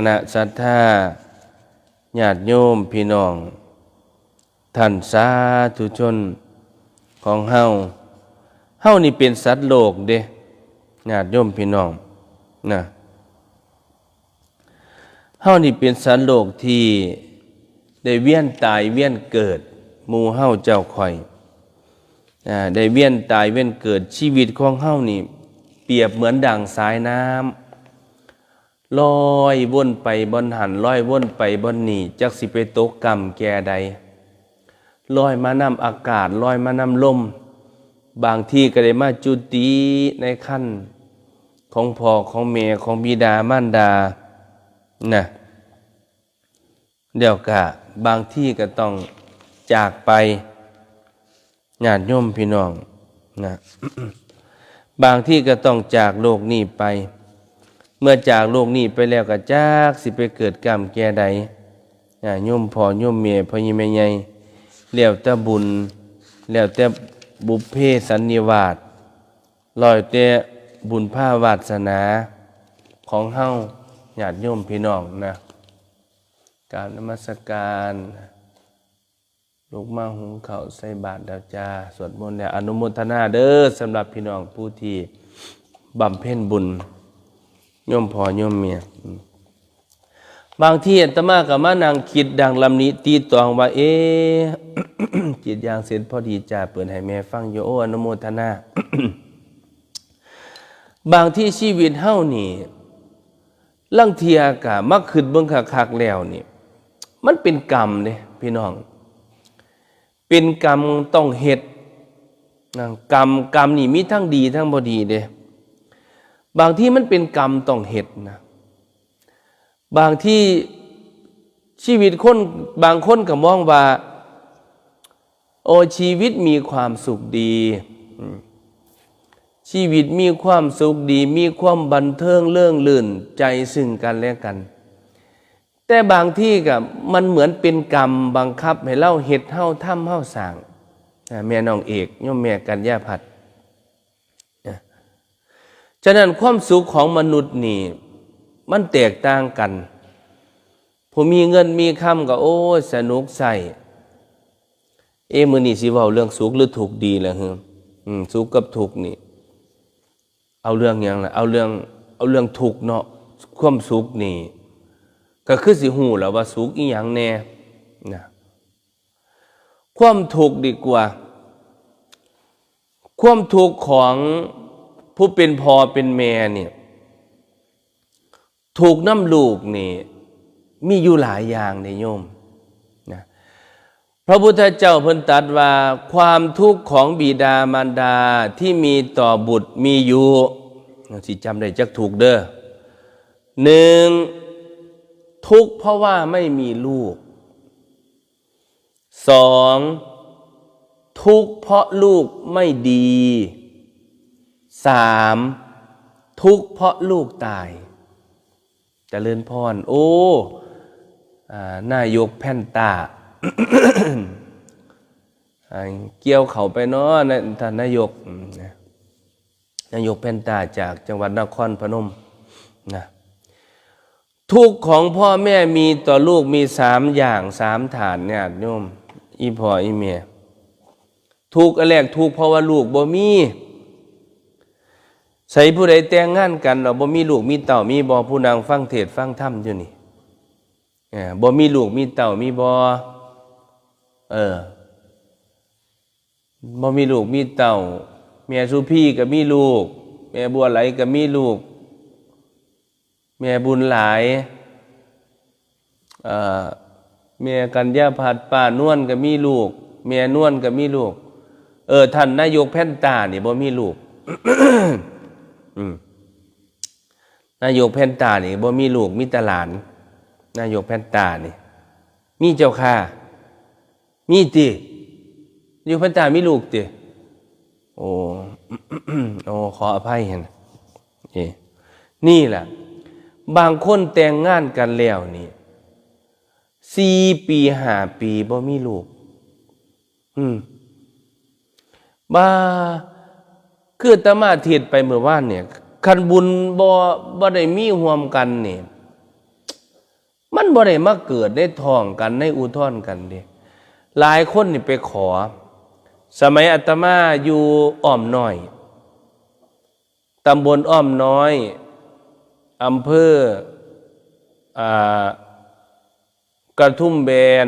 ณะศรัทธาญาติโยมพี่น้องท่านสาธุชนของเฮานี่เป็นสัตว์โลกเด้ญาติโยมพี่น้องนะเฮานี่เป็นสัตว์โลกที่ได้เวียนตายเวียนเกิดหมู่เฮาเจ้าข่อยได้เวียนตายเวียนเกิดชีวิตของเฮานี่เปรียบเหมือนดั่งสายน้ำลอยวนไปบนหันลอยวนไปบนนี่จักสิไปตกกรรมแก่ใดลอยมานำอากาศลอยมานำลมบางที่ก็ได้มาจุติในขั้นของพ่อของแม่ของบิดามารดานะเดี๋ยวก็บางที่ก็ต้องจากไปญาติโยมพี่น้องนะ บางที่ก็ต้องจากโลกนี้ไปเมื่อจากโลกนี้ไปแล้วก็จากสิไปเกิดกรรมแก่ใดโยมพ่อโยมแม่พ่อแม่ใหญ่แล้วแต่บุญแล้วแต่บุพเพสันนิวาสลอยแต่บุญภาวาสนาของเฮาญาติโยมพี่น้องนะกราบนมัสการลูกมาหุงข้าวใส่บาตรแล้วจ้าสวดมนต์แล้วอนุโมทนาเด้อสำหรับพี่น้องผู้ที่บำเพ็ญบุญโยมพ่อโยมแม่บางที่อาตมาก็มานั่งคิดดังลำนี้ตีตองว่าจิตอย่างเสร็จพอดีจ้าเปิดให้แม่ฟังโยอนุโมทนา บางที่ชีวิตเฮานี่ลังเทียกะมักขึ้นเบิ่งคักๆแล้วนี่มันเป็นกรรมเด้พี่น้องเป็นกรรมต้องเฮ็ดนะกรรมนี่มีทั้งดีทั้งบ่ดีเด้บางที่มันเป็นกรรมต้องเฮ็ดนะบางที่ชีวิตคนบางคนก็มองว่าโอ้ชีวิตมีความสุขดีชีวิตมีความสุขดีมีความบันเทิงเรื่องลื่นใจซึ่งกันและกันแต่บางที่ก็มันเหมือนเป็นกรรมบังคับให้เราเฮ็ดเฮาทำเฮาสร้างแม่น้องเอกโยมแม่กัญญาภัทรฉะนั้นความสุขของมนุษย์นี่มันแตกต่างกันผู้มีเงินมีคำก็โอ้สนุกใส่มื้อนี้สิเว้าเรื่องสุขหรือทุกข์ดีล่ะสุขกับทุกข์นี่เอาเรื่องหยังล่ะเอาเรื่องทุกข์เนาะความสุขนี่ก็คือสิฮู้แล้วว่าสุขอีหยังแน่นะความทุกข์ดีกว่าความทุกข์ของผู้เป็นพ่อเป็นแม่เนี่ยถูกน้ำลูกนี่มีอยู่หลายอย่างในโยมนะพระพุทธเจ้าเพิ่นตรัสว่าความทุกข์ของบิดามารดาที่มีต่อบุตรมีอยู่สิจำได้จักถูกเด้อหนึ่งทุกข์เพราะว่าไม่มีลูกสองทุกข์เพราะลูกไม่ดีสามทุกข์เพราะลูกตายเจริญพรโอ้นายกแผ่นตา เกี่ยวเขาไปเนาะท่านนายกแผ่นตาจากจังหวัดนครพนมนะทุกข์ของพ่อแม่มีต่อลูกมี3อย่าง3ฐานเนี่ยโยมอีพ่ออีแม่ทุกข์อันแรกทุกข์เพราะว่าลูกบ่มีใส่ผู้ใดแต่งงานกันเราบ่มีลูกมีเต้ามีบ่ผู้นางฟังเทศน์ฟังธรรมอยู่นี่บ่มีลูกมีเต้ามีบ่บ่มีลูกมีเต้าแม่สุพี่ก็มีลูกแม่บัวไหลก็มีลูกแม่บุญหลายแม่กัญญาภัทรป้านวลก็มีลูกแม่นวลก็มีลูกท่านนายกแผ่นตานี่บ่มีลูก นายกแผ่นตานี่บ่มีลูกมีแต่หลานนายกแผ่นตานี่มีเจ้าค่ะมีตินายกแผ่นตามีลูกติโอ้ ขออภัยเห็นนี่แหละบางคนแต่งงานกันแล้วนี่4 ปี5 ปีบ่มีลูกบ้าคืออาตมาเทศน์ไปเมื่อวานเนี่ยคันบุญบ่ได้มีร่วมกันนี่ มันบ่ได้มาเกิดได้ท้องกันในอุทธรกันเด้หลายคนนี่ไปขอสมัยอาตมาอยู่อ้อมน้อยตำบลอ้อมน้อยอำเภอกระทุ่มแบน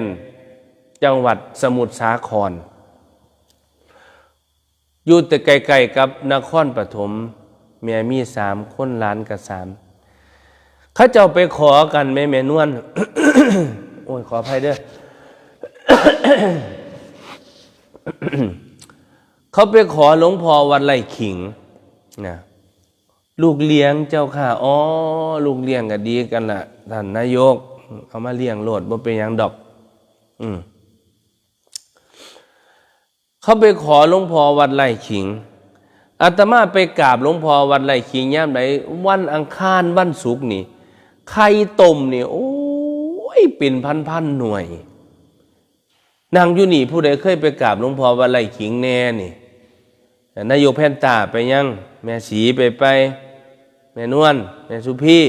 จังหวัดสมุทรสาครอยู่แต่ไกลๆกับนครปฐมแม่มี3 คนหลานก็3เขาเจ้าไปขอกันแม่นวล โอ้ยขออภัยเด้อ เขาไปขอหลวงพ่อวัดไร่ขิงนะลูกเลี้ยงเจ้าค่ะอ๋อลูกเลี้ยงก็ดีกันล่ะท่านนายกเอามาเลี้ยงโลดบ่เป็นหยังดอกเขาไปขอหลวงพ่อวัดไร่ขิงอาตมาไปกราบหลวงพ่อวัดไร่ขิงยามใดวันอังคารวันศุกร์นี่ไข่ต้มนี่โอ้ยเป็นพันๆหน่วยนางอยู่นี่ผู้ใดเคยไปกราบหลวงพ่อวัดไร่ขิงแน่นี่นายกแพนตาไปยังแม่สีไปแม่นวลแม่สุพี่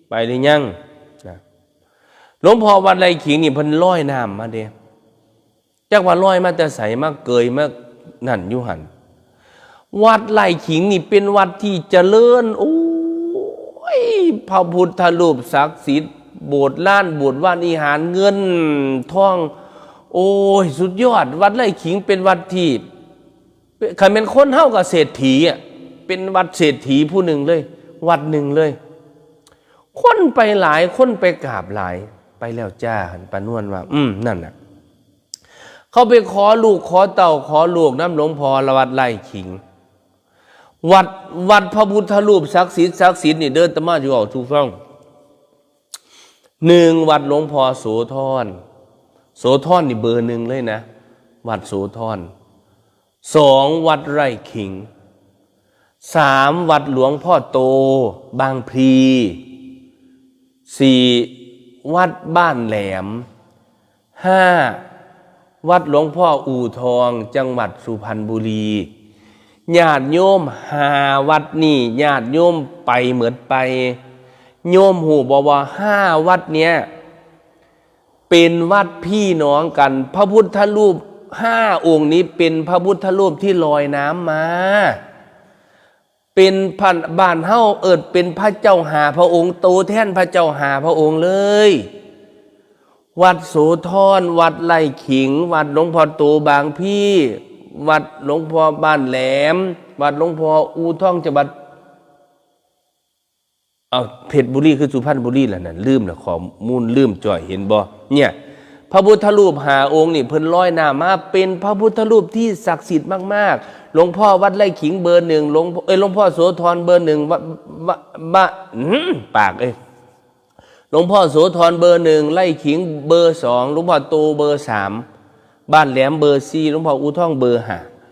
ไปหรือยังหลวงพ่อวัดไร่ขิงนี่เพิ่นลอยน้ำมาเด้จักว่าลอยมาแต่ใสมาเกยมานั่นอยู่หันวัดไร่ขิงนี่เป็นวัดที่เจริญโอ้ยพระพุทธรูปศักดิ์สิทธิ์โบสถ์ล้านโบสถ์ว่านวิหารเงินทองโอ้ยสุดยอดวัดไร่ขิงเป็นวัดที่คันเป็นคนเฮากับเศรษฐีอ่ะเป็นวัดเศรษฐีผู้หนึ่งเลยวัดหนึ่งเลยคนไปหลายคนไปกราบหลายไปแล้วจ้าหันปานวลว่านั่นน่ะเขาไปขอลูกขอเต่าขอลูกน้ำหลวงพ่อละวัดไร่ขิงวัดพระพุทธรูปศักดิ์สิทธิ์นี่เดินตะมาอยู่เอาทุกฟัง1วัดหลวงพ่อโสธรนี่เบอร์1เลยนะวัดโสธร2วัดไร่ขิง3วัดหลวงพ่อโตบางพลี4วัดบ้านแหลม5วัดหลวงพ่ออู่ทองจังหวัดสุพรรณบุรีญาติโยม5วัดนี่ญาติโยมไปเหมือนไปโยมหูบอกว่า5วัดเนี้ยเป็นวัดพี่น้องกันพระพุทธรูป5องค์นี้เป็นพระพุทธรูปที่ลอยน้ำมาเป็นพันบ้านเฮาเป็นพระเจ้าหาพระองค์โตแท่นพระเจ้าหาพระองค์เลยวัดโสธรวัดไร่ขิงวัดหลวงพ่อโตบางพี่วัดหลวงพ่อบ้านแหลมวัดหลวงพ่ออู่ทองจังหวัดเพชรบุรีคือสุพรรณบุรีแหละนั่นลืมแล้วข้อมูลลืมจ่อยเห็นบ่เนี่ยพระพุทธรูป5องค์นี่เพิ่นลอยน้ำมาเป็นพระพุทธรูปที่ศักดิ์สิทธิ์มากๆหลวงพ่อวัดไร่ขิงเบอร์1หลวงพ่อโสธรเบอร์1ปากหลวงพ่อโสธรเบอร์1ไร่ขิงเบอร์2หลวงพ่อโตเบอร์3บ้านแหลมเบอร์4หลวงพ่ออู่ทองเบอร์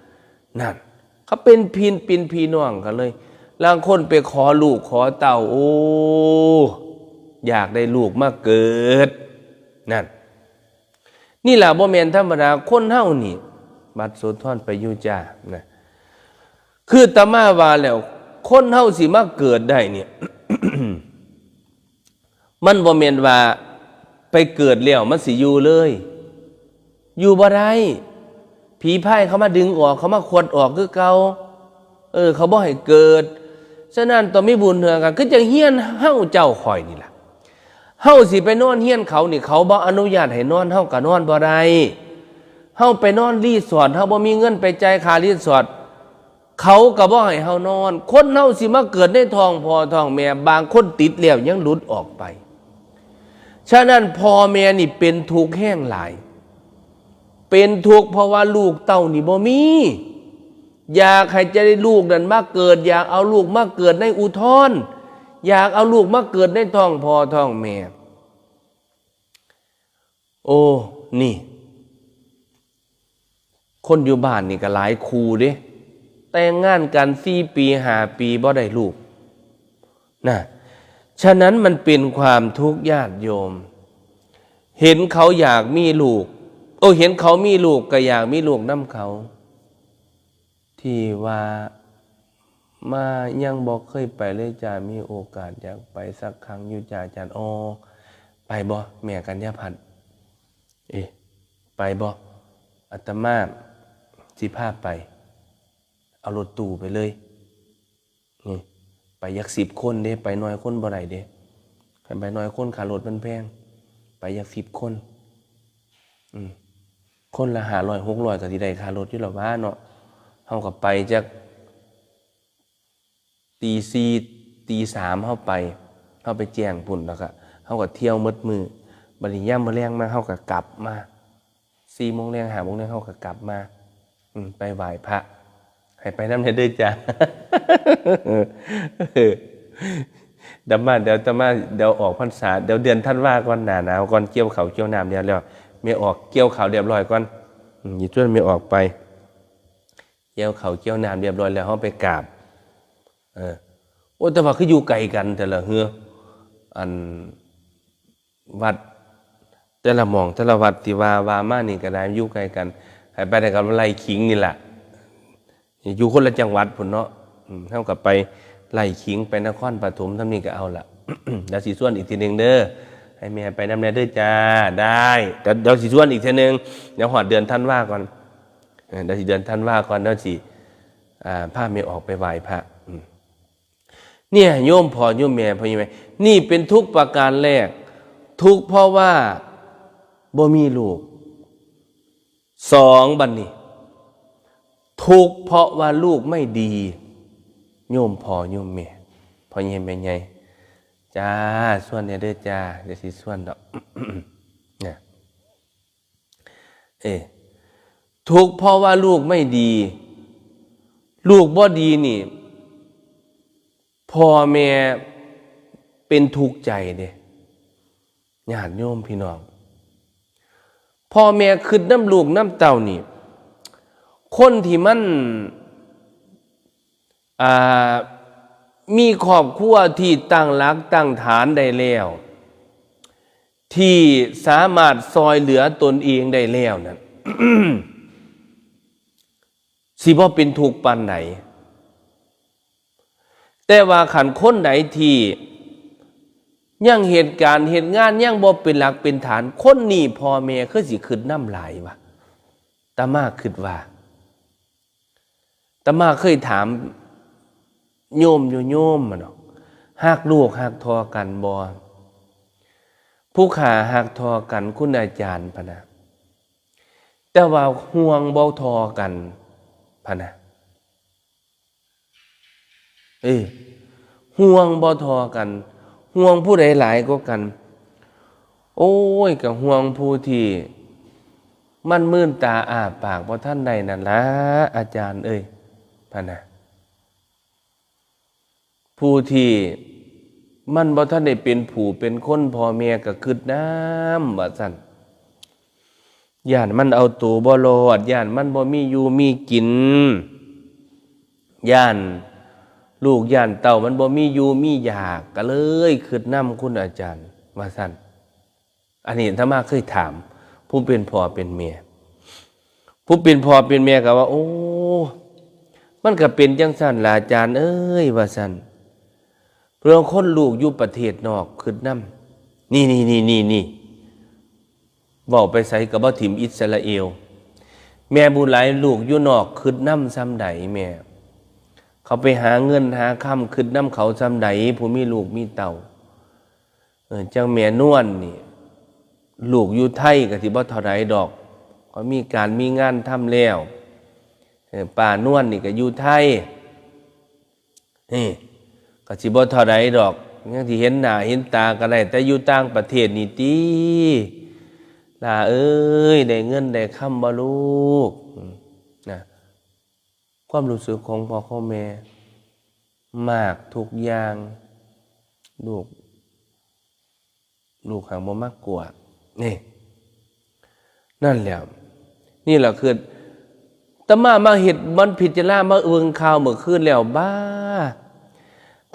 5นั่นเขาเป็นพี่น้องกันเลยบางคนไปขอลูกขอเต่าโอ้อยากได้ลูกมาเกิดนั่นนี่แหละบ่แม่นธรรมดาคนเฮานี่บัดโสธรไปอยู่จ้านะคือตะมาว่าแล้วคนเฮาสิมาเกิดได้เนี่ย มันบ่แม่นว่าไปเกิดแล้วมันสิอยู่เลยอยู่บ่ได้ผีพายเขามาดึงออกเขามาขวดออกคือเก่าเขาบ่ให้เกิดฉะนั้นต้องมีบุญเฮือกันคือจังเฮียนเฮาเจ้าข่อยนี่ล่ะเฮาสิไปนอนเฮียนเขานี่เขาบ่อนุญาตให้นอนเฮาก็นอนบ่ได้เฮาไปนอนรีสอร์ทเฮาบ่มีเงินไปจ่ายค่ารีสอร์ทเขาก็บ่ให้เฮานอนคนเฮาสิมาเกิดในท้องพ่อท้องแม่บางคนติดแล้วยังหลุดออกไปฉะนั้นพ่อแม่นี่เป็นทุกข์แห้งหลายเป็นทุกข์เพราะว่าลูกเต้านี่บ่มีอยากให้จะได้ลูกนั้นมาเกิดอยากเอาลูกมาเกิดในอุทธรอยากเอาลูกมาเกิดในท้องพ่อท้องแม่โอ้นี่คนอยู่บ้านนี่ก็หลายคู่เด้แต่งงานกัน4 ปี5 ปีบ่ได้ลูกนะฉะนั้นมันเป็นความทุกข์ญาติโยมเห็นเขาอยากมีลูกเห็นเขามีลูกก็อยากมีลูกนำเขาที่ว่ามายังบอกเคยไปเลยจ้ามีโอกาสอยากไปสักครั้งอยู่จ้าอาจารย์ ไปบ่แม่กัญญาพัฒน์ไปบ่อาตมาสิพาไปเอารถตู้ไปเลยนี่ไปยัก10 คนเด้ไปน้อยคนบ่ได้เด้ไปน้อยคนค่ารถมันแพงไปยัก10 คนคนละ500 600ก็สิได้ค่ารถอยู่แล้วว่าเนาะเฮาก็ไปจักตี4ตี3เฮาไปแจ้งพุ่นแล้วก็เฮาก็เที่ยวหมดมื้อบัดนี้ยามมื้อแลงมาเฮาก็กลับมา4 โมงแลง5 โมงแลงเฮาก็กลับมาไปไหว้พระให้ไปนำเด้อจ้ะเดี๋ยวออกพรรษาเดี๋ยวเดือนธันวาก่อนหน้าหนาวก่อนเกี่ยวข้าวเกี่ยวน้ำเดี๋ยวแล้วไม่ออกเกี่ยวข้าวเรียบร้อยก่อนอย่าชวนไม่ออกไปเกี่ยวข้าวเกี่ยวน้ำเรียบร้อยแล้วเฮาไปกราบโอ้แต่ว่าคืออยู่ไกลกันแต่ละอันวัดแต่ละหม่องแต่ละวัดที่ว่ามานี่ก็ได้อยู่ไกลกันให้ไปได้กับไร่ขิงนี่แหละอยู่คนละจังหวัดพุ่นเนาะเท่ากับไปไล่ขิงไปนครปฐมทำนี่ก็เอาละ เดี๋ยวสิส่วนอีกทีนึงเด้อให้แม่ไปนำแน่เด้อจ้าได้เดี๋ยวสิส่วนอีกทีนึงเดี๋ยวหอดเดือนธันวาก่อนเดี๋ยวสิเดือนธันวาก่อนเดี๋ยวสิพาแม่ออกไปไหว้พระเนี่ยโยมพ่อโยมแม่พ่อโยมแม่นี่เป็นทุกข์ประการแรกทุกข์เพราะว่าบ่มีลูก2บัดนี้ทุกข์เพราะว่าลูกไม่ดีโยมพ่อโยมแม่พ่อใหญ่แม่ใหญ่จ้าส่วนเนี่ยเด้อจ้าเดี๋ยวสิส่วนดอก เนี่ยทุกข์เพราะว่าลูกไม่ดีลูกบ่ดีนี่พ่อแม่เป็นทุกข์ใจเด้ญาติโยมพี่น้องพ่อแม่คิดน้ำลูกน้ำเต้านี่คนที่มันมีครอบครัวที่ตั้งหลักตั้งฐานได้แล้วที่สามารถซอยเหลือตนเองได้แล้วนั่น สิบ่เป็นทุกข์ปานไหนแต่ว่าขันคนไหนที่ยังเหตุการณ์เหตุงานยังบ่เป็นหลักเป็นฐานคนนี้พ่อแม่คือสิคิดน้ำหลายวะตามาคิดว่าตามาเคยถามโยมอยู่โยมมันเนาะหักลูกหักทอกันบ่ผู้ขาหักทอกันคุณอาจารย์พะนะแต่ว่าห่วงบ่ทอกันพะนะห่วงบ่ทอกันห่วงผู้ใดหลายก็กันโอ้ยก็ห่วงผู้ที่มันมื่นตาอ้าปากบ่ท่านใดนั่นล่ะอาจารย์พะนะผู้ที่มันบ่ท่านได้เป็นผู้เป็นคนพ่อแม่ก็คิดน้ำว่าซั่นย่านมันเอาตัวบ่รอดย่านมันบ่มีอยู่มีกินย่านลูกย่านเต่ามันบ่มีอยู่มีอยากก็เลยคิดน้ำคุณอาจารย์ว่าซั่นอันนี้ถ้ามาเคยถามผู้เป็นพ่อเป็นแม่ผู้เป็นพ่อเป็นแม่ก็ว่าโอ้มันก็เป็นจังซั่นล่ะอาจารย์ว่าซั่นเรื่องคนลูกอยู่ประเทศนอกคิดน้ำนี่เว้าไปไสก็บ่ถิ่มอิสราเอลแม่ผู้หลายลูกอยู่นอกคิดน้ำซ้ำใดแม่เขาไปหาเงินหาค่ำคิดน้ำเขาซ้ำใดผู้มีลูกมีเต่าจังแม่นวลนี่ลูกอยู่ไทยก็สิบ่เท่าใดดอกเขามีการมีงานทำแล้วป้านวลนี่ก็อยู่ไทยนี่ก็สิบ่เท่าใดดอกยังที่เห็นหน้าเห็นตาก็ได้แต่อยู่ต่างประเทศนี่ติล่ะได้เงินได้คำบ่ลูกนะความรู้สึกของพ่อของแม่มากทุกอย่างลูกหางบ่มากกว่านี่นั่นแหละนี่แหละคือตะมาเฮ็ดมันพิจารณามาเบิ่งข่าวเมื่อคืนแล้วบ้า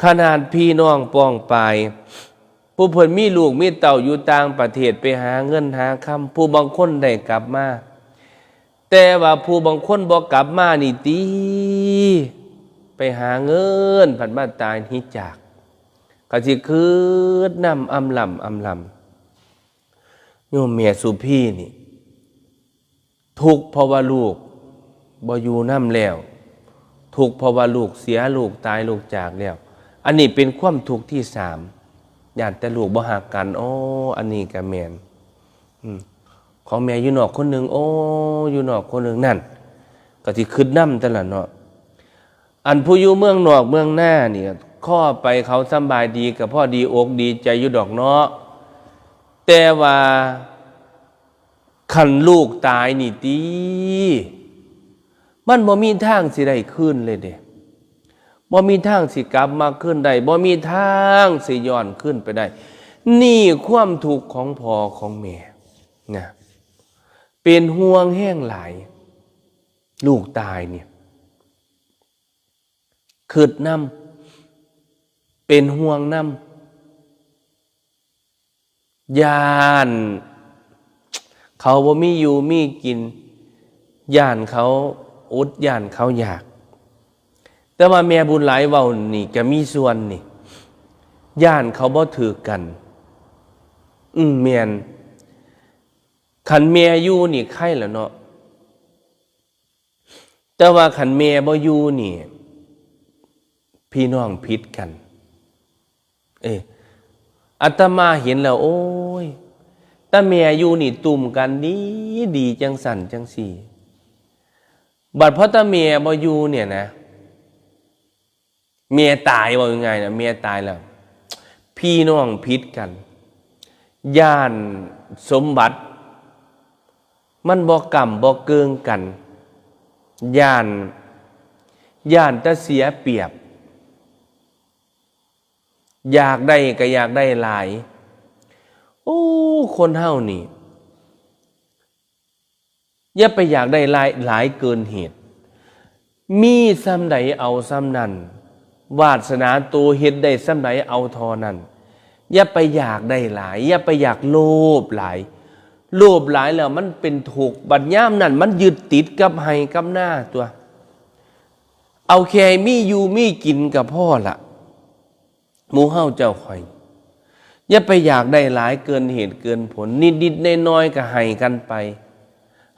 ขนาดพี่น้องป้องปายผู้เพิ่นมีลูกมีเต้าอยู่ต่างประเทศไปหาเงินหาคำผู้บางคนได้กลับมาแต่ว่าผู้บางคนบ่กลับมานี่ติไปหาเงินผันมาตายหิจากก็สิคืดน้ำอำลำ โยมแม่สุพี่นี่ทุกข์เพราะว่าลูกบ่อยู่นำแล้วทุกข์เพราะว่าลูกเสียลูกตายลูกจากแล้วอันนี้เป็นความทุกข์ที่3ญาติแต่ลูกบ่ฮักกันโอ้อันนี้ก็แม่นของแม่อยู่นอกคนหนึ่งโอ้อยู่นอกคนหนึ่งนั่นก็สิคิดนำแต่ละเนาะอันผู้อยู่เมืองนอกเมืองหน้านี่ข้อไปเขาสำบายดีกับพ่อดีอกดีใจอยู่ดอกเนาะแต่ว่าคันลูกตายนี่ติมันบ่มีทางสิได้ขึ้นเลยเด้บ่มีทางสิกลับมาขึ้นได้บ่มีทางสิย้อนขึ้นไปได้นี่ความทุกข์ของพ่อของแม่นะเป็นห่วงแห้งหลายลูกตายเนี่ยคิดนำเป็นห่วงนำย่านเขาบ่มีอยู่มีกินย่านเขาอดย่านเขาอยากแต่ว่าแม่บุญหลายเว้านี่ก็มีส่วนนี่ย่านเขาบ่ถือกันแม่นคันแม่อยู่นี่ไข่แล้วเนาะแต่ว่าคันแม่บ่อยู่นี่พี่น้องผิดกันอาตมาเห็นแล้วโอ้ยแต่แม่อยู่นี่ตุ่มกันดีจังสั่นจังสี่บัดเพราะตาแม่บ่อยู่เนี่ยนะแม่ตายว่ายังไงนะแม่ตายแล้วพี่น้องผิดกันย่านสมบัติมันบ่กำบ่เกิงกันย่านแต่เสียเปรียบอยากได้ก็อยากได้หลายโอ้คนเฮานี่อย่าไปอยากได้หลายเกินเหตุมีซ้ำใดเอาซ้ำนั้นวาสนาตัวเฮ็ดได้ซ้ำใดเอาทอนั้นอย่าไปอยากได้หลายอย่าไปอยากโลภหลายโลภหลายแล้วมันเป็นทุกข์บัดยามนั้นมันยึดติดกับให้กับหน้าตัวเอาแค่มีอยู่มีกินกับพ่อละหมู่เฮาเจ้าข่อยอย่าไปอยากได้หลายเกินเหตุเกินผลนิดๆน้อยๆก็ให้กันไป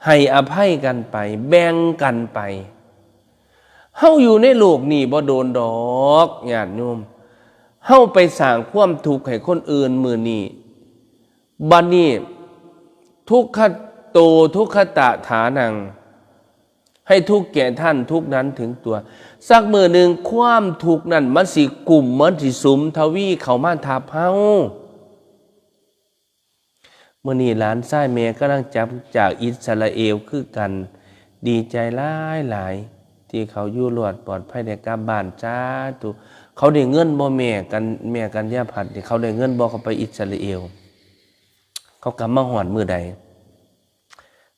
ให้อภัยกันไปแบ่งกันไปเฮาอยู่ในโลกนี้บ่โดนดอกญาติโยมเฮาไปสร้างความทุกข์ให้คนอื่นมื้อนี้บัดนี้ทุกขโตทุกขตะฐานังให้ทุกข์แก่ท่านทุกนั้นถึงตัวสักมื้อหนึ่งความทุกข์นั้นมันสิกลุ่มมันสิสุมทวีเข้ามาทับเฮามื้อนี้หลานชายแม่กำลังจับจากอิสราเอลคือกันดีใจหลายที่เขาอยู่รอดปลอดภัยได้กลับบ้านจ้าตุเขาได้เงินบ่แม่กันยาผัดที่เขาได้เงินบ่เขาไปอิสราเอลเขากลับมาฮอดมื้อใด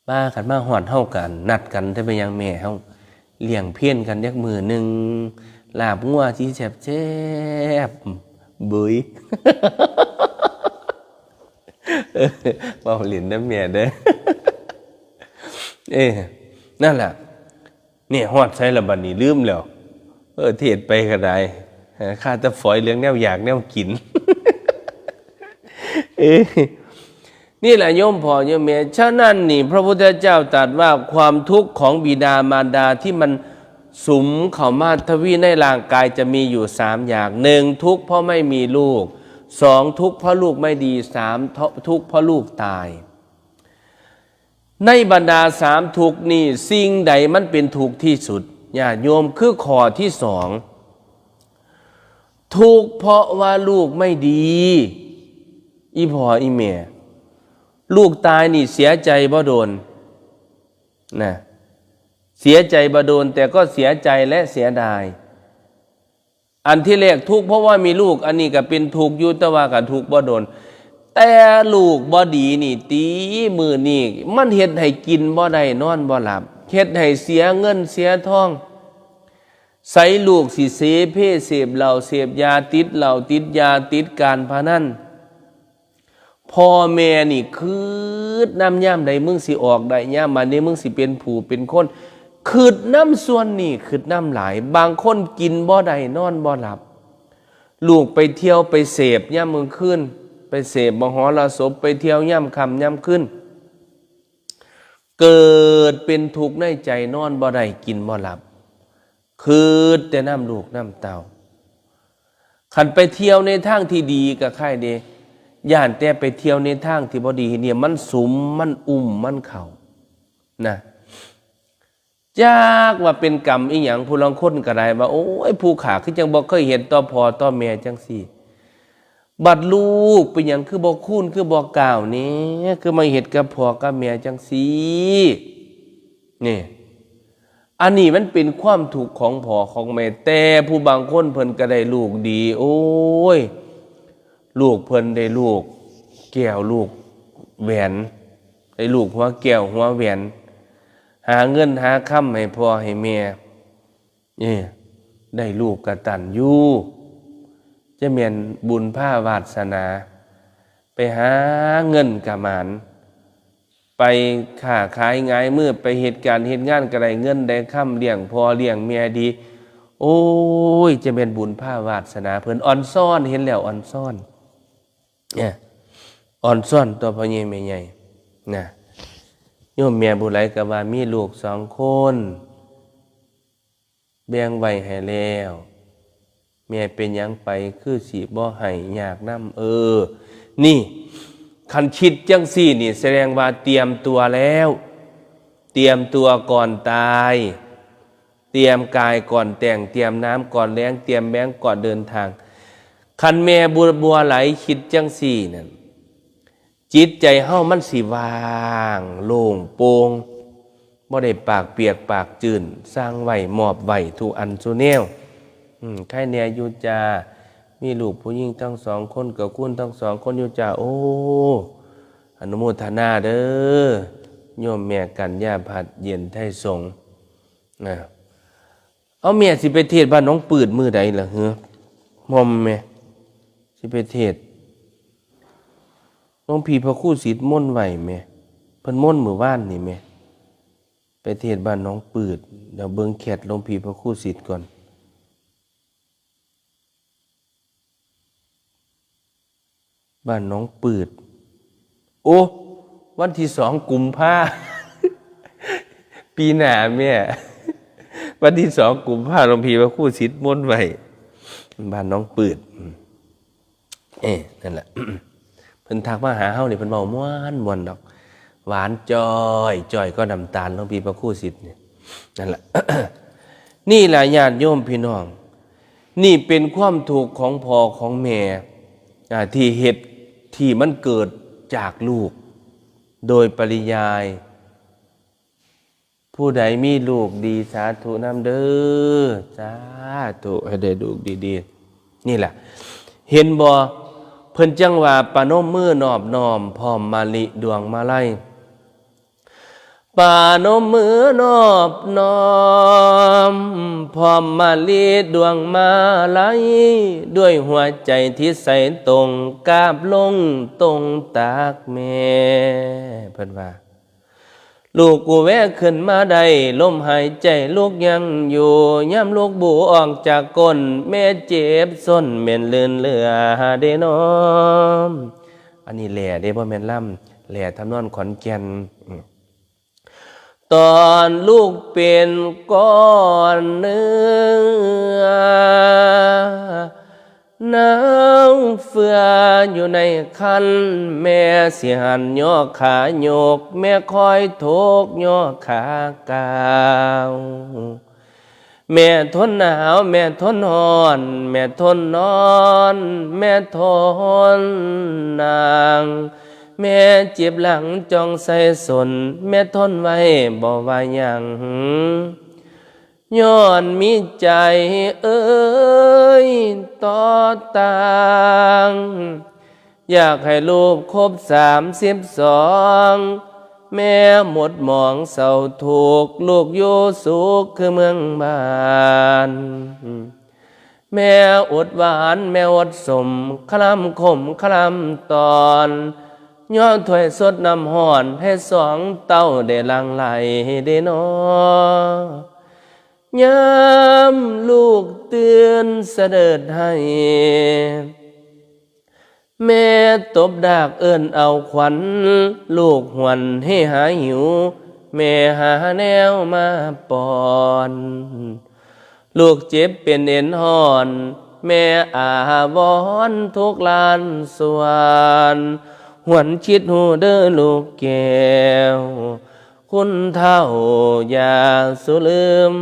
บ้ากันมาฮอดเฮากันนัดกันได้ไปยังแม่เฮาเลี้ยงเพี้ยนกันจักมื้อนึงลาบงัวที่แซ่บๆบุยเว้าเล่นนำแม่เด้อนั่นล่ะนี่ฮอดใส่ละบัดนี้ลืมแล้วเทศไปก็ได้ข้าแต่ฝอยเรื่องแนวอยากแนวกินนี่แหละโยมพ่อโยมแม่ฉะนั้นนี่พระพุทธเจ้าตรัสว่าความทุกข์ของบิดามารดาที่มันสุมเข้ามาทวีในร่างกายจะมีอยู่3อย่าง1ทุกข์เพราะไม่มีลูก2ทุกข์เพราะลูกไม่ดี3ทุกข์เพราะลูกตายในบรรดา3ทุกข์นี่สิ่งใดมันเป็นทุกข์ที่สุดญาติโยมคือข้อที่2ทุกข์เพราะว่าลูกไม่ดีอีพ่ออีแม่ลูกตายนี่เสียใจบ่โดนนะเสียใจบ่โดนแต่ก็เสียใจและเสียดายอันที่แรกทุกข์เพราะว่ามีลูกอันนี้ก็เป็นทุกข์อยู่แต่ว่าก็ทุกข์บ่โดนแต่ลูกบ่ดีนี่ตีมือนี่มันเฮ็ดให้กินบ่ได้นอนบ่หลับเฮ็ดให้เสียเงินเสียทองใส่ลูกสิเสเพเสพเหล้าเสพยาติดเหล้าติดยาติดการพนันพ่อแม่นี่คืดน้ำย่ำใดมึงสิออกได้ย่ำมานี้มึงสิเป็นผู้เป็นคนคืดน้ำส่วนนี่คืดน้ำหลายบางคนกินบ่ได้นอนบ่หลับลูกไปเที่ยวไปเสพย่ำมึงขึ้นไป เสพมหรสพไปเที่ยวย่ำค่ำย่ำขึ้นเกิดเป็นทุกข์ในใจนอนบ่ได้กินบ่หลับคืดแต่น้ำลูกน้ำเต้าขันไปเที่ยวในทางที่ดีกับใครเดย่านแต่ไปเที่ยวในทางที่บ่ดีเนี่ยมันสุมมันมันเข่านะจากว่าเป็นกรรมอีหยังผู้ลางคนก็ได้ว่าโอ้ยผู้ขาคือจังบ่เคยเห็นต่อพ่อต่อแม่จังซี่บัดลูกเป็นหยังคือบ่คูนคือบ่กล่าวนี้คือมาเฮ็ดกับพ่อกับแม่จังซี่นี่อันนี้มันเป็นความถูกของพ่อของแม่แต่ผู้บางคนเพิ่นก็ได้ลูกดีโอ้ยลูกเพิ่นได้ลูกแก้วลูกแหวนได้ลูกหัวแก้วหัวแหวนหาเงินหาค่ำให้พ่อให้แม่นี่ได้ลูกกตัญญูจะเมียนบุญผ้าวาสนาไปหาเงินกะหมานไปค้าขายง่ายมือไปเหตุการณ์เหตุงานก็ได้เงินได้ค่ำเลี้ยงพ่อเลี้ยงแม่ดีโอ้ยจะเป็นบุญผ้าวาสนาเพิ่นอ่อนซ่อนเห็นแล้วอ่อนซ่อนเนี่ยอ่อนซ่อนตัวพ่อใหญ่แม่ใหญ่นะโยมแม่บุไรก็ว่ามีลูก2 คนแบ่งไว้ให้แล้วแม่เป็นหยังไปคือสิบ่ให้ยากนำนี่คันคิดจังซี่นี่แสดงว่าเตรียมตัวแล้วเตรียมตัวก่อนตายเตรียมกายก่อนแต่งเตรียมน้ำก่อนแล้งเตรียมแบงก่อนเดินทางคันแม่บัวไหลคิดจังซี่นั่นจิตใจเฮามันสิว่างโล่งโปร่งบ่ได้ปากเปียกปากจื่นสร้างไว้มอบไว้ทุกอันซุแนวใครแน่อยู่จ้ามีลูกผู้หญิงทั้ง2 คนกับคุณทั้ง2 คนอยู่จ้าโอ้อนุโมทนาเด้อโยมแม่กันย่าผัดเย็นไทยสงฆ์นะเอาแม่สิไปเทศบ้านน้องปืดมื้อใดล่ะเฮ้อมอมแม่สิไปเทศหลวงพี่พระครูศิษย์ม่นไหวแม่เพิ่นม่นมื้อวานนี่แม่ไปเทศบ้านน้องปืดเดี๋ยวเบิ่งแขกหลวงพี่พระครูศิษย์ก่อนบ้านน้องปืดโอ้วันที่2 กุมภาปีหน้าแม่วันที่2 กุมภาหลวงพี่พระครูศิษย์ม่นไหวบ้านน้องปืดนั่นแหละเพิ่นทักมาหาเฮานี่เพิ่นเว้าม่วนดอกหวานจ้อยก็น้ำตาลหลวงพี่พระครูศิษย์นี่นั่นแหละ นี่แหละญาติโยมพี่น้องนี่เป็นความถูกของพ่อของแม่ที่เหตุที่มันเกิดจากลูกโดยปริยายผู้ใดมีลูกดีสาธุนำเด้อสาธุให้ได้ลูกดีๆนี่แหละเห็นบ่เพิ่นจังว่าปานมมือนอบน้อมพร้อมมะลิดวงมาลัยปานมมือนอบน้อมพร้อมมะลิดวงมาลัยด้วยหัวใจที่ใสตรงกราบลงตรงตากแม่เพิ่นว่าลูกกูแวะขึ้นมาได้ลมหายใจลูกยังอยู่ย่ำลูกบูออกจากก้นแม่เจ็บส้นเม่นเลื่อนเลือเด้น้อมอันนี้แหล่เด้บ่แม่นล่ำแหล่ทำนองขอนแก่นตอนลูกเป็นก้อนเนื้อน้ำเฟืออยู่ในคันแม่เสียหันย่อขาโยกแม่คอยโทกย่อขากาวแม่ทนหนาวแม่ทนร้อนแม่ทนนอนแม่ทนนางแม่เจ็บหลังจองใส่สนแม่ทนไว้บ่ว่าหยังย้อนมีใจเอ้ยต่อต่างอยากให้ลูกครบ32แม่หมดหมองเศร้าถูกลูกอยู่สุขคือเมืองบ้านแม่อดหวานแม่อดสมคลำขมคลำตอนย้อนถ้วยสดน้ำห่อนให้2 เต้าได้ลังไหลได้นอยามลูกเตือนเสด็จให้ แม่ตบดากเอิ้นเอาขวัญลูกหวนให้หายหิวแม่หาแนวมาป้อนลูกเจ็บเป็นเอ็นห่อนแม่อาวรณ์ทุกลานสวนหวนคิดหูเด้อลูกแก้วคุณเท่าอย่าสุลืม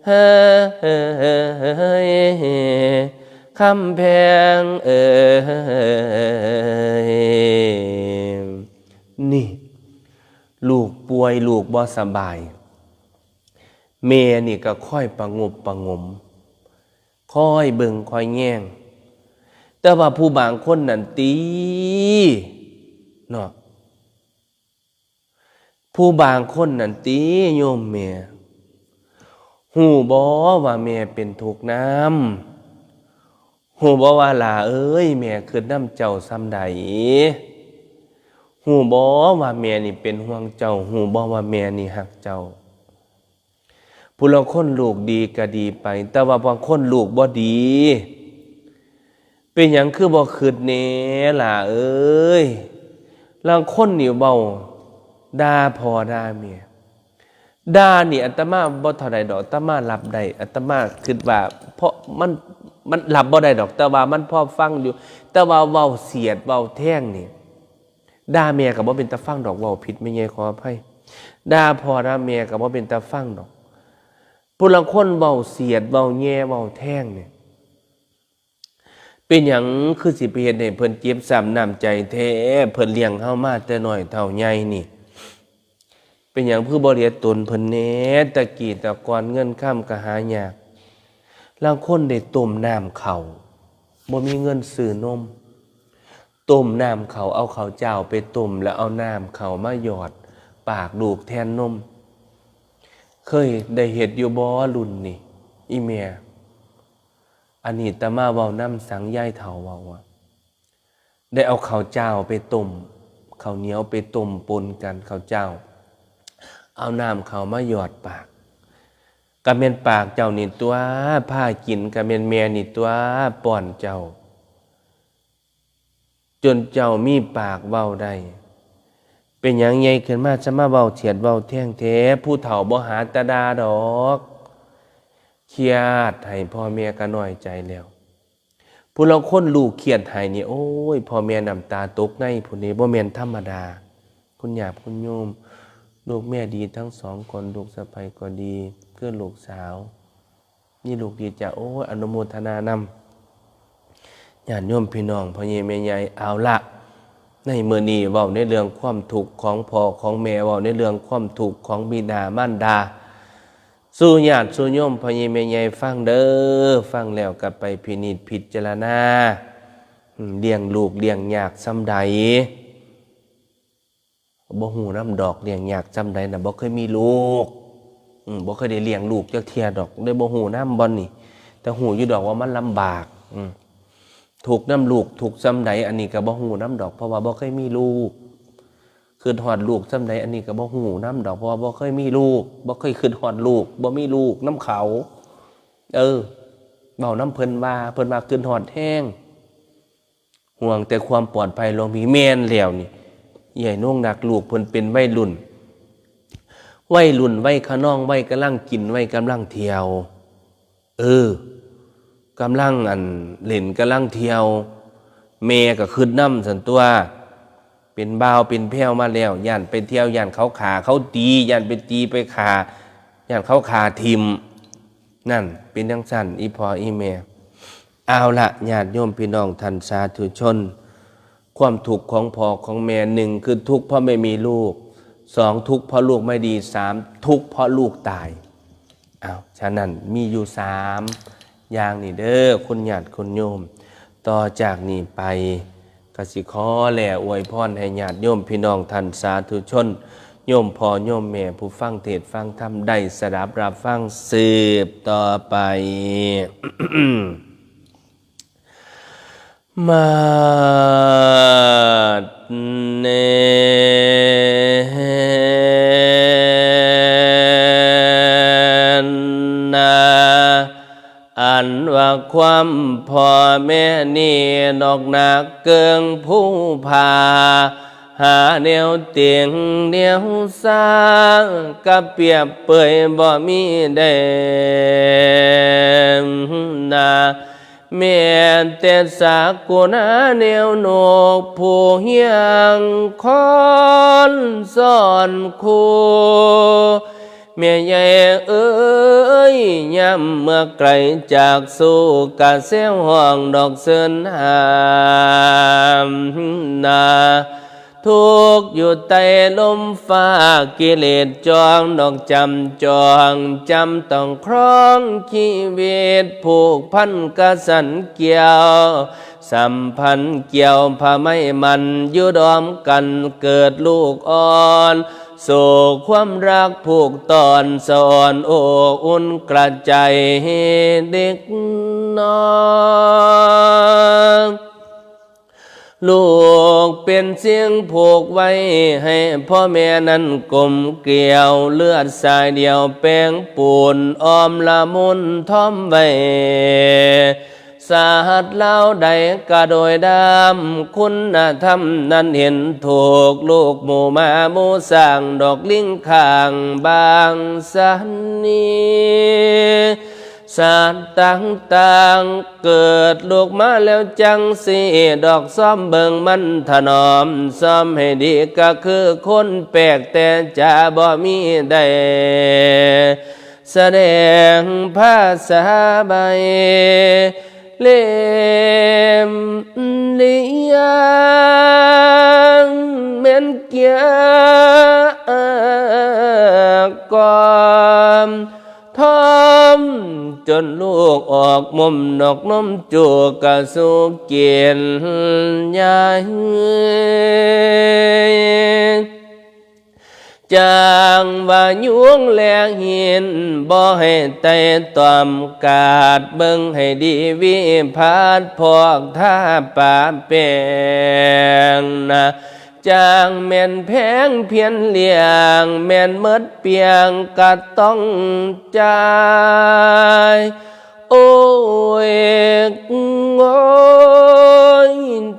เฮ้ยคำแพงนี่ลูกป่วยลูกบ่สบายแม่นี่ก็ค่อยประงบประงมค่อยเบิ่งค่อยแง่งแต่ว่าผู้บางคนนั่นตีเนาะผู้บางคนนั่นตีโยมแม่หูบ่ว่าแม่เป็นทุกข์น้ำหูบ่ว่าล่ะเอ้ยแม่คือน้ำเจ้าซ้ำใดหูบ่ว่าแม่นี่เป็นห่วงเจ้าหูบ่ว่าแม่นี่ฮักเจ้าผู้ลางคนลูกดีก็ดีไปแต่ว่าบางคนลูกบ่ดีเป็นหยังคือบ่คิดแหน่ล่ะเอ้ยลางคนนี่เว้าด่าพ่อด่าแม่ด่านี่อาตมาบ่เท่าใดดอกอาตมารับได้อาตมาคิดว่าเพราะมันรับบ่ได้ดอกแต่ว่ามันพอฟังอยู่แต่ว่าเว้าเสียดเว้าแท่งนี่ด่าแม่ก็บ่เป็นตาฟังดอกเว้าผิดไม่ใช่ขออภัยด่าพ่อด่าแม่ก็บ่เป็นตาฟังดอกผู้ลางคนเว้าเสียดเว้าแย่เว้าแท่งนี่เป็นหยังคือสิไปเฮ็ดให้เพิ่นเจ็บซ้ำน้ำใจแท้เพิ่นเลี้ยงเฮามาแต่น้อยเท่าใหญ่นี่เป็นหยังคือบ่เรียนตนเพิ่นแหน่ตะกี้ตะกอนเงินค้ำก็หายากลางคนได้ต้มน้ำข้าวบ่มีเงินซื้อนมต้มน้ำข้าวเอาข้าวเจ้าไปต้มแล้วเอาน้ำข้าวมาหยอดปากลูกแทนนมเคยได้เฮ็ดอยู่บ่รุ่นนี่อีแม่อันนี้ตะมาเว้านำสังยายเฒ่าเว้าว่าได้เอาข้าวเจ้าไปต้มข้าวเหนียวไปต้มปนกันข้าวเจ้าเอาน้ำข้าวมาหยอดปากกะแม่นปากเจ้านี่ตัวผ้ากินกะแม่นแม่นี่ตัวป้อนเจ้าจนเจ้ามีปากเว้าได้เป็นหยังใหญ่ขึ้นมาจะมาเว้าเฉียดเว้าแท่งแท้ผู้เฒ่าบ่หาตาดาดอกเครียดให้พ่อแม่ก็น้อยใจแล้วผู้ลางคนลูกเครียดให้นี่โอ้ยพ่อแม่น้ำตาตกในผู้นี้บ่แม่นธรรมดาคุณหยาบคุณโยมลูกแม่ดีทั้งสองคนลูกสะใภ้ก็ดีเพื่อนลูกสาวนี่ลูกดีจ้ะโอ้ยอนุโมทนานำญาติโยมพี่น้องพ่อใหญ่แม่ใหญ่เอาละในมื้อนี้เว้าในเรื่องความทุกข์ของพ่อของแม่เว้าในเรื่องความทุกข์ของบิดามารดาสู่ญาติสู่โยมพ่อใหญ่แม่ใหญ่ฟังเด้อฟังแล้วก็ไปพินิจพิจารณาเลี้ยงลูกเลี้ยงยากส่ำใดบ่ฮู้นำดอกเลี้ยงยากส่ำใดน่ะบ่เคยมีลูกบ่เคยได้เลี้ยงลูกจักเที่ยดอกเลยบ่ฮู้นำบ่นี่แต่ฮู้อยู่ดอกว่ามันลำบากถูกน้ำลูกถูกส่ำใดอันนี้ก็บ่ฮู้นำดอกเพราะว่าบ่เคยมีลูกคิดฮอดลูกส่ำใดอันนี้ก็บ่ฮู้นำดอกเพราะว่าบ่เคยมีลูกบ่เคยคิดฮอดลูกบ่มีลูกนำเขาเว้านำเพิ่นว่าคิดฮอดแท้งห่วงแต่ความปลอดภัยหลวงพี่แม่นแล้วนี่ใหญ่น้องนักลูกเพิ่นเป็นวัยรุ่นวัยขนองวัยกำลังกินวัยกำลังเที่ยวกำลังเล่นกำลังเที่ยวแม่ก็ขึ้นน้ำสันตัวเป็นบ่าวเป็นแพ้วมาแล้วย่านไปเที่ยวย่านเขาขาเขาตีย่านไปตีไปขาย่านเขาขาทิมนั่นเป็นจังซั่นอีพ่ออีแม่เอาละญาติโยมพี่น้องท่านสาธุชนความทุกข์ของพ่อของแม่หนึ่งคือทุกข์เพราะไม่มีลูกสองทุกข์เพราะลูกไม่ดีสามทุกข์เพราะลูกตายฉะนั้นมีอยู่สามอย่างนี่เด้อคุณญาติคุณโยมต่อจากนี้ไปกสิขอแลอวยพรให้ญาติโยมพี่น้องท่านสาธุชนโยมพ่อโยมแม่ผู้ฟังเทศน์ฟังธรรมได้สดับรับฟังสืบต่อไป มาเนนาอา นว่าความพ่อแม่นี่ดอกหนักเกิงผู้พาหาแนวเตียงแนวสร้างกับเปรียบเปยบ่มีแดงนาแม่แต่สากุณาแนวโนกผู้เฮียงคอนสอนครูแม่ใหญ่เอ้ยย่ำเมื่อไกลจากสู่กะเสียงห้องดอกเสินหามนาทุกอยู่ใต้ลมฟ้ากิเลสจองดอกจำจองจำต้องครองชีวิตผูกพันกะสันเกี่ยวสัมพันธ์เกี่ยวผ้าไม่มันอยู่ดอมกันเกิดลูกอ่อนสู่ความรักผูกตอนสอนโอ้อุ่นกระใจเด็กน้อยลูกเป็นเสียงผูกไว้ให้พ่อแม่นั้นกลมเกลียวเลือดสายเดียวแป้งปูนอ้อมละมุนท่อมไว้สาหัสเล่าใดกะโดยดำคุณธรรมนั้นเห็นถูกลูกหมู่มาหมู่สร้างดอกลิงข้างบางสันนี้สารต่างๆเกิดลูกมาแล้วจังสีดอกซ้อมเบิ่งมันถนอมซ้อมให้ดีก็คือคนแปลกแต่จะบ่มีได้แสดงภาษาใบเล่มเลียงเม่นเกียก่อนทอมจนลูกออกมุมนกนมจูกะสุเกียนยายจางว่ายวงแลหินบ่ให้ไต่ตอมกาดเบิ่งให้ดีวิพาดพอกท่าป่าแปลงนะจางแม่นแพงเพียนเลี้ยงแม่นเมิดเปียงกะต้องใจโอ้ยโอ้ย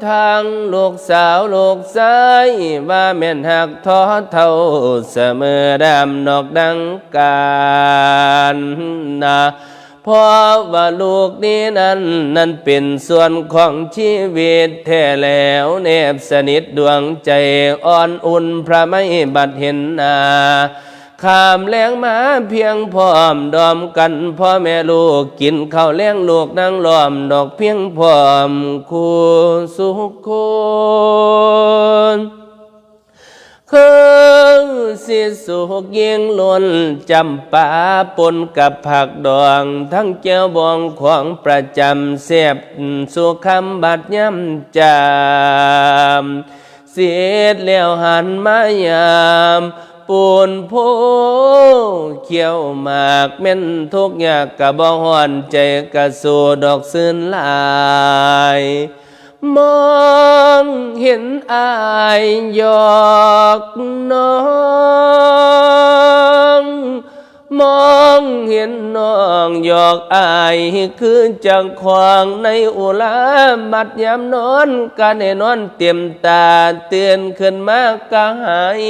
ทางลูกสาวลูกชายว่าแม่นหักท้อเท่าเสมอดำนอกดังการนะเพราะว่าลูกนี้นั้นเป็นส่วนของชีวิตแท้แล้วแนบสนิทดวงใจอ่อนอุ่นพระไม่บัดเห็นหน้าข้ามแรงมาเพียงพร้อมดอมกันพ่อแม่ลูกกินข้าวแรงลูกนั่งล้อมดอกเพียงพร้อมคู่สุขคนคือสิสุกยิงล้นจำปาปนกับผักดองทั้งแก้วบองของประจำเสียบสุคำบัดย่ำจามเสียดแล้วหันมายามปูนโพเขียวหมากแม่นทุกอยากกะบ่ฮ้อนใจกะสู่ดอกซื่นลายมองเห็นอายหยอกน้องมองเห็นน้องหยอกอายคือจังควางในอุลามัดยามนอนกันให้นอนเต็มตาเตือนขึ้นมากะหาย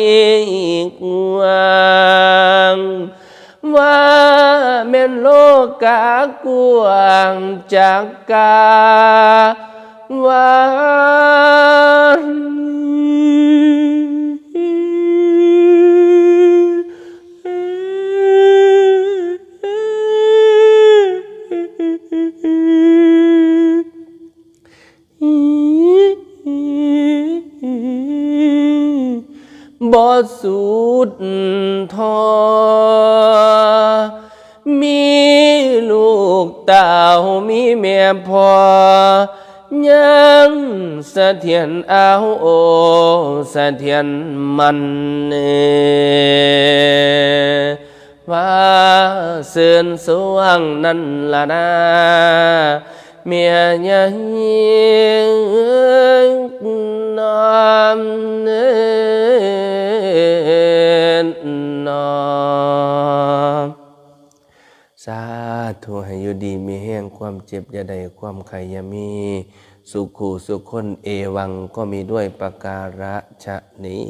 กวางว่าแม่นโลกากวางจากกาว่าบ่สุดทอมีลูกเต่ามีแม่พ่อยังเสถียรเอาโอเสถียรมันว่าเสื่นสวงนั่นละนะเมียยังนอนนอนสา ธุให้อยู่ดีมีแห้งความเจ็บอย่าได้ความไข้อย่ามี สุขูสุขคนเอวังก็มีด้วยประการฉะนี้